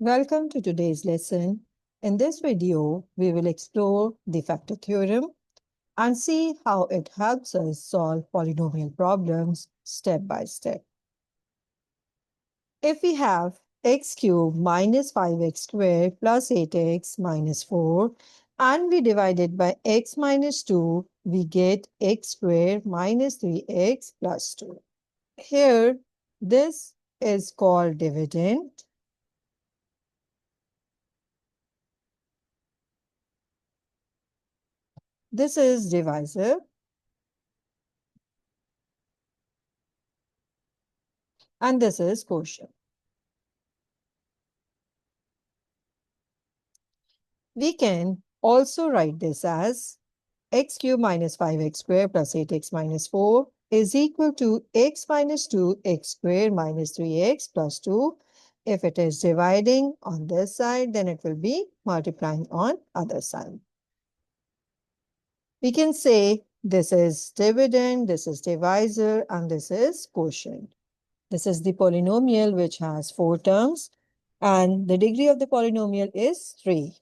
Welcome to today's lesson. In this video, we will explore the factor theorem and see how it helps us solve polynomial problems step by step. If we have x cubed minus 5x squared plus 8x minus 4 and we divide it by x minus 2, we get x squared minus 3x plus 2. Here, this is called dividend. This is divisor. And this is quotient. We can also write this as x cubed minus 5x squared plus 8x minus 4 is equal to x minus 2 x squared minus 3x plus 2. If it is dividing on this side, then it will be multiplying on other side. We can say this is dividend, this is divisor, and this is quotient. This is the polynomial which has 4 terms, and the degree of the polynomial is 3.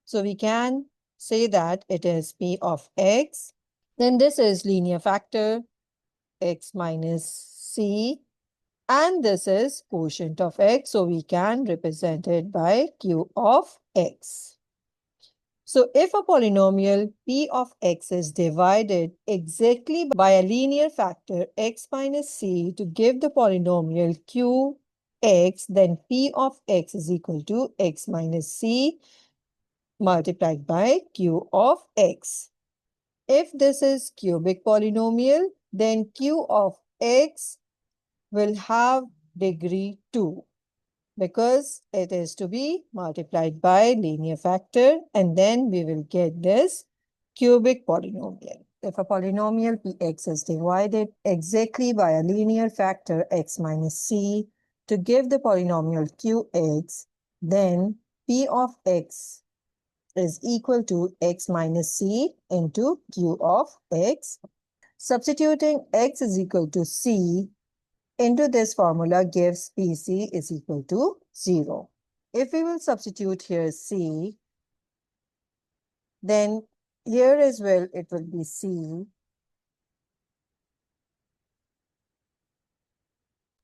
So we can say that it is p of x. Then this is linear factor x minus c. And this is quotient of x. So we can represent it by q of x. So if a polynomial p of x is divided exactly by a linear factor x minus c to give the polynomial q x, then p of x is equal to x minus c multiplied by q of x. If this is cubic polynomial, then q of x will have degree 2 because it is to be multiplied by linear factor, and then we will get this cubic polynomial. If a polynomial px is divided exactly by a linear factor x minus c to give the polynomial qx, then p of x is equal to x minus c into q of x. Substituting x is equal to c into this formula gives pc is equal to 0. If we will substitute here c, then here as well it will be c.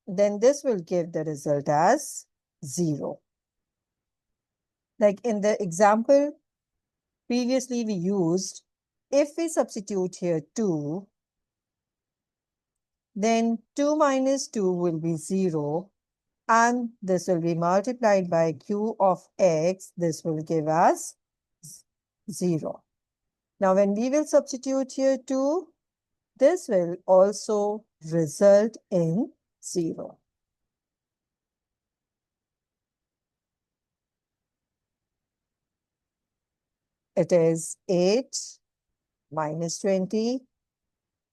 Then this will give the result as 0. Like in the example previously we used, if we substitute here 2, then 2 minus 2 will be 0, and this will be multiplied by q of x. This will give us 0. Now, when we will substitute here 2, this will also result in 0. It is 8 minus 20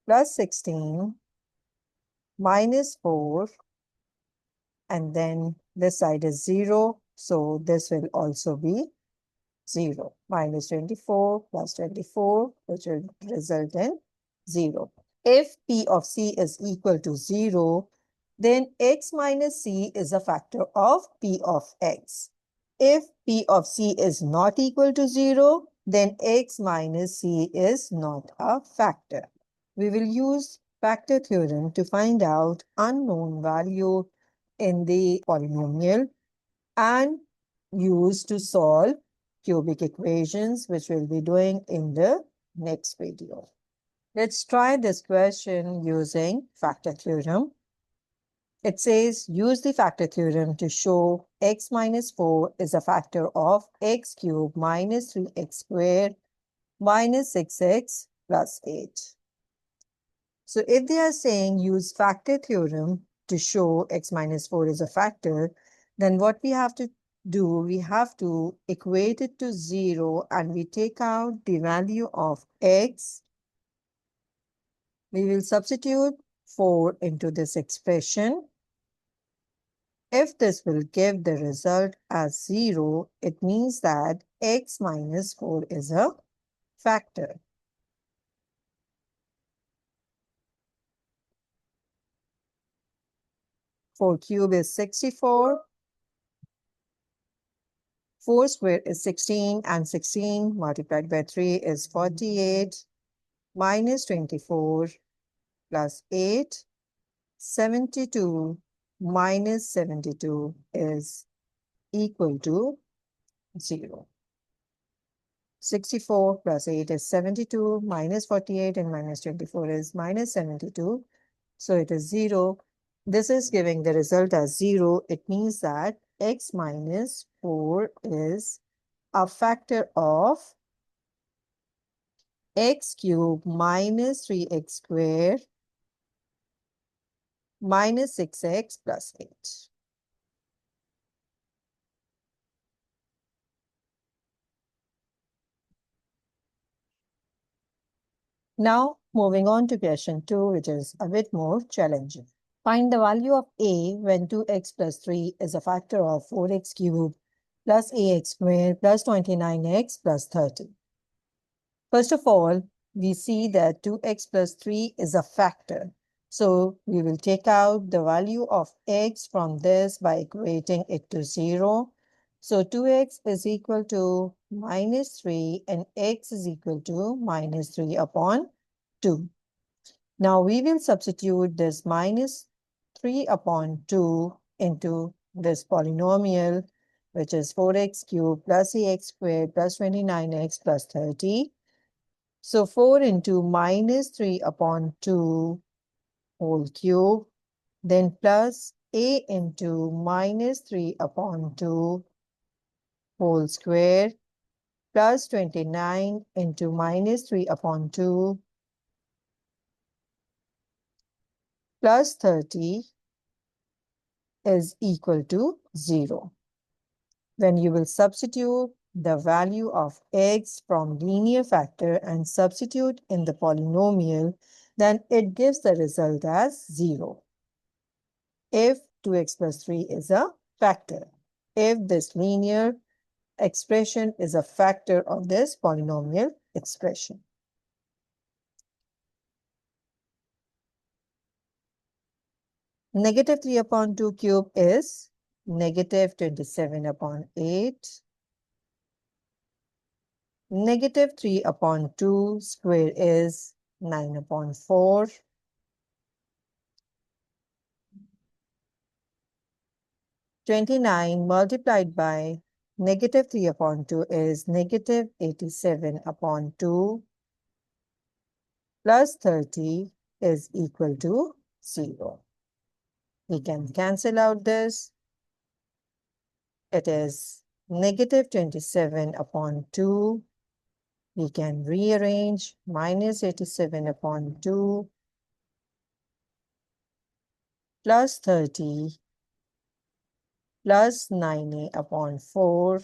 plus 16 minus 4, and then this side is 0, so this will also be 0. Minus 24 plus 24, which will result in 0. If p of c is equal to 0, then x minus c is a factor of p of x. If p of c is not equal to 0, then x minus c is not a factor. We will use factor theorem to find out unknown value in the polynomial and use to solve cubic equations, which we'll be doing in the next video. Let's try this question using factor theorem. It says, use the factor theorem to show x minus 4 is a factor of x cubed minus 3x squared minus 6x plus 8. So if they are saying use factor theorem to show x minus 4 is a factor, then what we have to do, we have to equate it to 0 and we take out the value of x. We will substitute 4 into this expression. If this will give the result as 0, it means that x minus 4 is a factor. Four cube is 64. 4 squared is 16, and 16 multiplied by 3 is 48, minus 24 plus 8, 72 minus 72 is equal to 0. 64 plus 8 is 72, minus 48 and minus 24 is minus 72. So it is 0. This is giving the result as 0. It means that x minus 4 is a factor of x cubed minus 3x squared minus 6x plus 8. Now, moving on to question 2, which is a bit more challenging. Find the value of a when 2x plus 3 is a factor of 4x cubed plus ax squared plus 29x plus 30. First of all, we see that 2x plus 3 is a factor. So we will take out the value of x from this by equating it to 0. So 2x is equal to minus 3 and x is equal to minus 3 upon 2. Now we will substitute this minus 3 upon 2 into this polynomial, which is 4x cubed plus ax squared plus 29x plus 30. So 4 into minus 3 upon 2 whole cube, then plus a into minus 3 upon 2 whole square, plus 29 into minus 3 upon 2 plus 30 is equal to 0. Then you will substitute the value of x from linear factor and substitute in the polynomial, then it gives the result as 0. If 2x plus 3 is a factor, if this linear expression is a factor of this polynomial expression. Negative 3 upon 2 cube is negative 27 upon 8. Negative 3 upon 2 square is 9 upon 4. (29) multiplied by negative 3 upon 2 is negative 87 upon 2 plus 30 is equal to 0. We can cancel out this. It is negative 27 upon 2. We can rearrange minus 87 upon 2 plus 30 plus 9a upon 4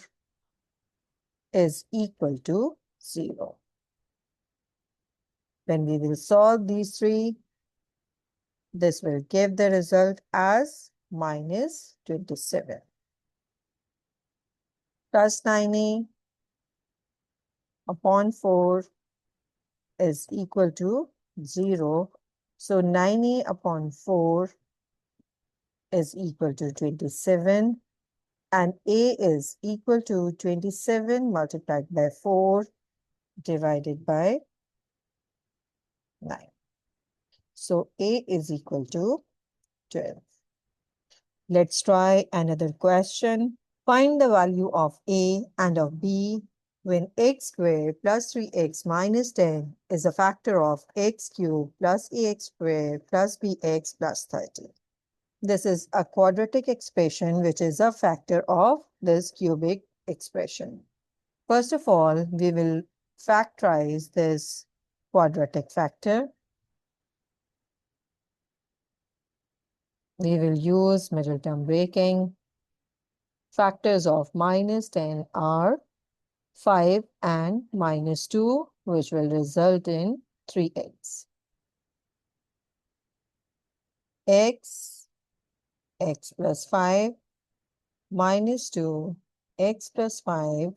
is equal to 0. When we will solve these three, this will give the result as minus 27. Plus 9a upon 4 is equal to 0. So 9a upon 4 is equal to 27. And a is equal to 27 multiplied by 4 divided by 9. So a is equal to 12. Let's try another question. Find the value of a and of b when x squared plus 3x minus 10 is a factor of x cubed plus ax squared plus bx plus 30. This is a quadratic expression which is a factor of this cubic expression. First of all, we will factorize this quadratic factor. We will use middle term breaking. Factors of minus 10 are 5 and minus 2, which will result in 3x. X plus 5, minus 2, x plus 5,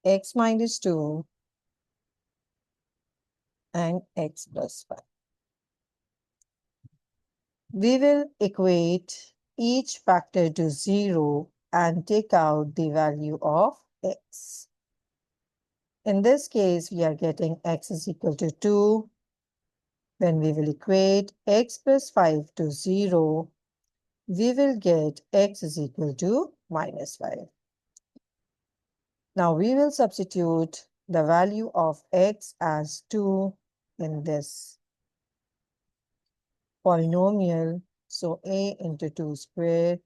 x minus 2, and x plus 5. We will equate each factor to 0 and take out the value of x. In this case, we are getting x is equal to 2. When we will equate x plus 5 to 0, we will get x is equal to minus 5. Now we will substitute the value of x as 2 in this polynomial. So a into 2 squared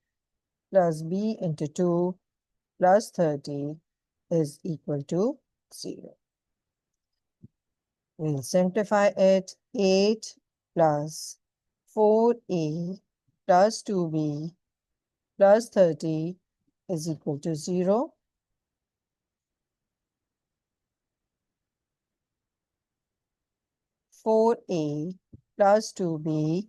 plus b into 2 plus 30 is equal to 0. We'll simplify it. 8 plus 4a plus 2b plus 30 is equal to 0. 4a plus 2b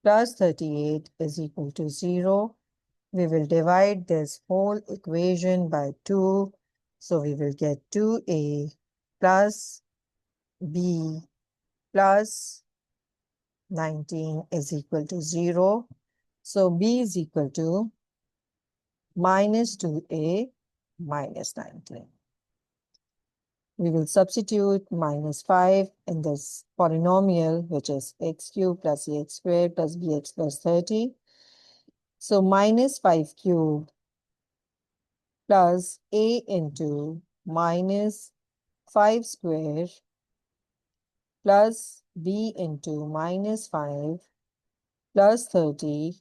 plus 38 is equal to 0. We will divide this whole equation by 2. So we will get 2a plus b plus 19 is equal to 0. So b is equal to minus 2a minus 19. We will substitute minus 5 in this polynomial, which is x cubed plus ax squared plus bx plus 30. So minus 5 cubed plus a into minus 5 squared plus b into minus 5 plus 30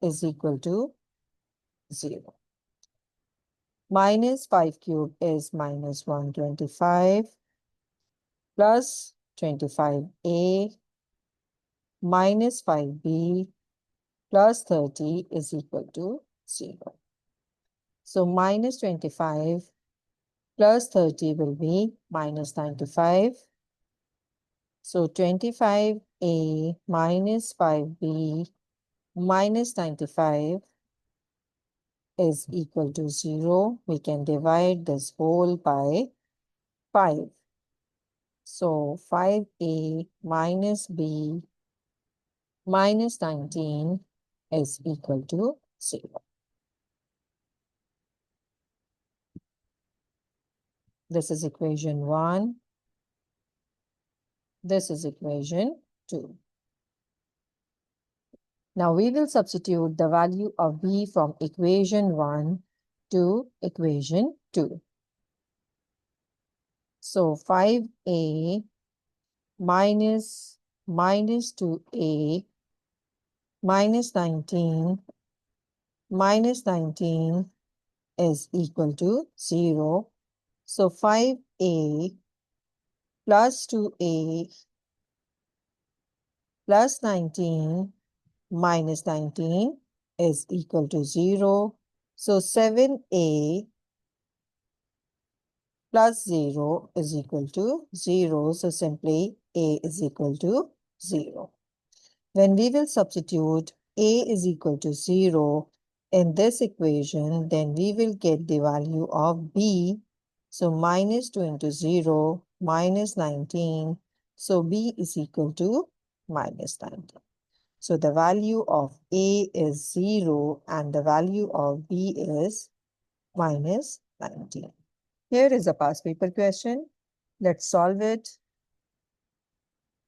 is equal to 0. Minus 5 cubed is minus 125 plus 25a minus 5b plus 30 is equal to 0. So minus 25 plus 30 will be minus 95. So 25a minus 5b minus 95 is equal to 0. We can divide this whole by 5. So 5a minus b minus 19 is equal to 0. This is equation 1. This is equation 2. Now we will substitute the value of b from equation 1 to equation 2. So 5a minus 2a minus 19 is equal to 0. So 5a plus 2a plus 19 minus 19 is equal to 0. So 7a plus 0 is equal to 0. So simply a is equal to 0. When we will substitute a is equal to 0 in this equation, then we will get the value of b. So minus 2 into 0 minus 19. So b is equal to minus 19. So the value of a is 0 and the value of b is minus 19. Here is a past paper question. Let's solve it.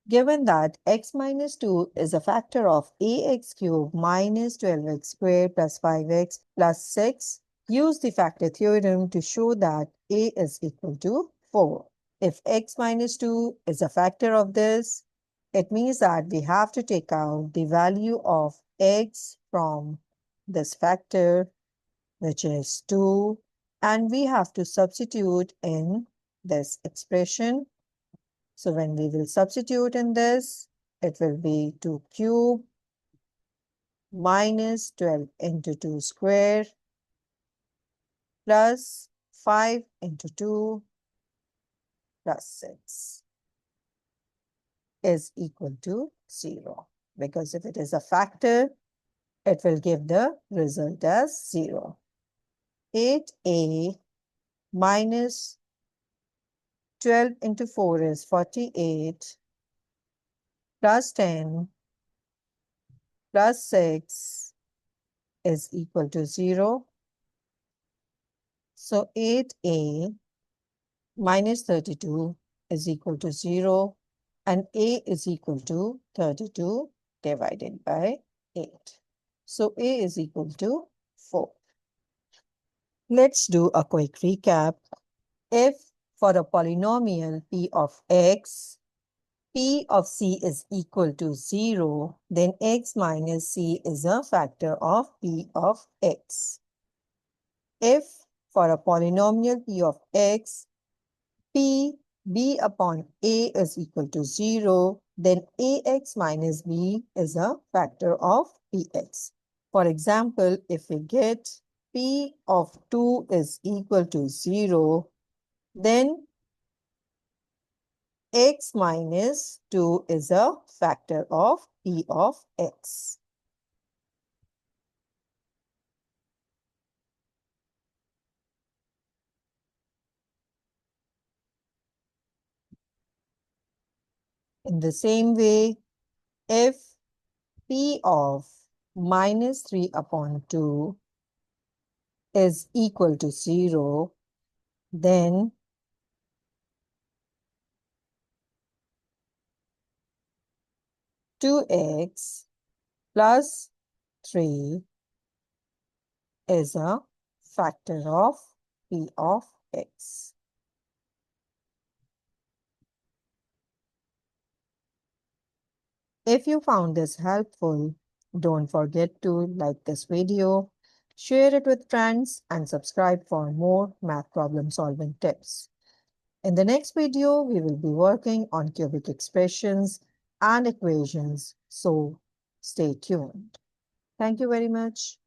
Given that x minus 2 is a factor of ax cubed minus 12x squared plus 5x plus 6, use the factor theorem to show that a is equal to 4. If x minus 2 is a factor of this, it means that we have to take out the value of x from this factor, which is 2, and we have to substitute in this expression. So when we will substitute in this, it will be 2 cube minus 12 into 2 square plus 5 into 2 plus 6 is equal to 0. Because if it is a factor, it will give the result as 0. 8a minus 12 into 4 is 48 plus 10 plus 6 is equal to 0. So 8a minus 32 is equal to 0, and a is equal to 32 divided by 8. So a is equal to 4. Let's do a quick recap. If for a polynomial p of x, p of c is equal to 0, then x minus c is a factor of p of x. If for a polynomial p of x, p b upon a is equal to 0, then ax minus b is a factor of px. For example, if we get p of 2 is equal to 0, then x minus 2 is a factor of p of x. In the same way, if p of minus 3 upon 2 is equal to 0, then two x plus 3 is a factor of p of x. If you found this helpful, don't forget to like this video, share it with friends, and subscribe for more math problem solving tips. In the next video, we will be working on cubic expressions and equations, so stay tuned. Thank you very much.